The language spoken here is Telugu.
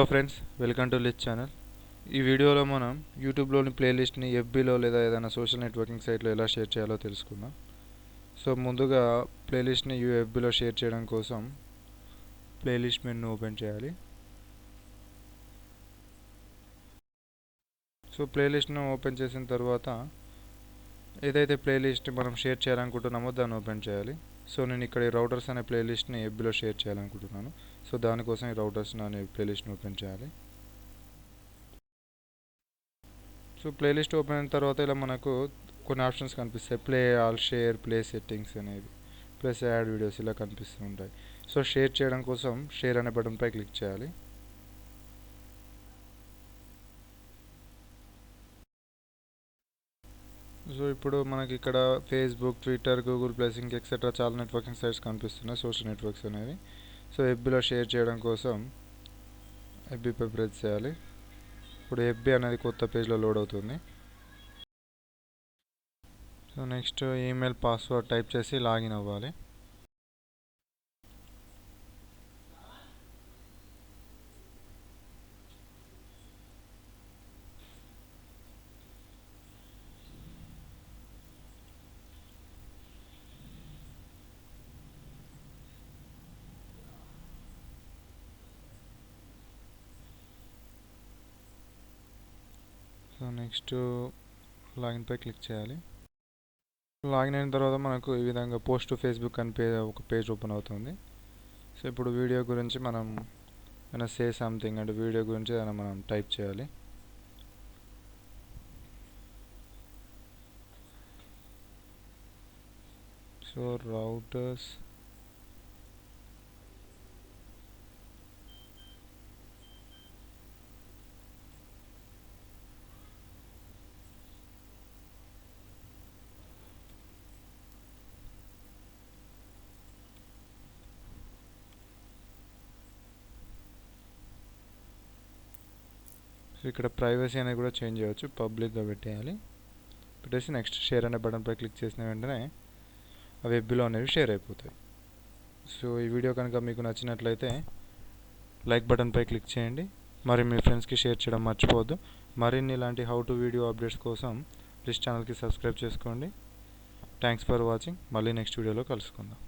హలో ఫ్రెండ్స్, వెల్కమ్ టు లిచ్ ఛానల్. ఈ వీడియోలో మనం యూట్యూబ్లోని ప్లేలిస్ట్ని ఎఫ్బీలో లేదా ఏదైనా సోషల్ నెట్వర్కింగ్ సైట్లో ఎలా షేర్ చేయాలో తెలుసుకుందాం. సో ముందుగా ప్లేలిస్ట్ని ఎఫ్బీలో షేర్ చేయడం కోసం ప్లేలిస్ట్ మెనూ ఓపెన్ చేయాలి. సో ప్లేలిస్ట్ను ఓపెన్ చేసిన తర్వాత ఏదైతే ప్లేలిస్ట్ మనం షేర్ చేయాలనుకుంటున్నామో దాన్ని ఓపెన్ చేయాలి. సో నేను ఇక్కడ ఈ రౌటర్స్ అనే ప్లేలిస్ట్ని ఎఫ్బీలో షేర్ చేయాలనుకుంటున్నాను. సో దానికోసం ఈ రౌటర్స్ అనే ప్లేలిస్ట్ని ఓపెన్ చేయాలి. సో ప్లేలిస్ట్ ఓపెన్ అయిన తర్వాత ఇలా మనకు కొన్ని ఆప్షన్స్ కనిపిస్తాయి. Play all, share, play settings అనేది, ప్లస్ యాడ్ వీడియోస్ ఇలా కనిపిస్తూ ఉంటాయి. సో షేర్ చేయడం కోసం షేర్ అనే బటన్పై క్లిక్ చేయాలి. సో ఇప్పుడు మనకి ఇక్కడ ఫేస్బుక్, ట్విట్టర్, గూగుల్ ప్లస్ ఇంక ఎక్సెట్రా చాలా నెట్వర్కింగ్ సైట్స్ కనిపిస్తున్నాయి, సోషల్ నెట్వర్క్స్ అనేవి. సో ఎఫ్బీలో షేర్ చేయడం కోసం ఎఫ్బీపై ప్రెస్ చేయాలి. ఇప్పుడు ఎఫ్బీ అనేది కొత్త పేజ్లో లోడ్ అవుతుంది. So next email password type చేసి లాగిన్ అవ్వాలి. సో నెక్స్ట్ లాగిన్ పై క్లిక్ చేయాలి. లాగిన్ అయిన తర్వాత మనకు ఈ విధంగా పోస్ట్ టు ఫేస్బుక్ అని ఒక పేజ్ ఓపెన్ అవుతుంది. సో ఇప్పుడు వీడియో గురించి మనం ఏమైనా సే సంథింగ్ అంటే వీడియో గురించి ఏదైనా మనం టైప్ చేయాలి. సో రౌటర్స్ సో ఇక్కడ ప్రైవసీ అనేది కూడా చేంజ్ చేయవచ్చు, పబ్లిక్గా పెట్టేయాలి. పెట్టేసి నెక్స్ట్ షేర్ అనే బటన్పై క్లిక్ చేసిన వెంటనే అవి ఎఫ్బీలో అనేవి షేర్ అయిపోతాయి. సో ఈ వీడియో కనుక మీకు నచ్చినట్లయితే లైక్ బటన్పై క్లిక్ చేయండి. మరి మీ ఫ్రెండ్స్కి షేర్ చేయడం మర్చిపోవద్దు. మరిన్ని ఇలాంటి హౌ టు వీడియో అప్డేట్స్ కోసం ప్లీజ్ ఛానల్కి సబ్స్క్రైబ్ చేసుకోండి. Thanks for watching. మళ్ళీ నెక్స్ట్ వీడియోలో కలుసుకుందాం.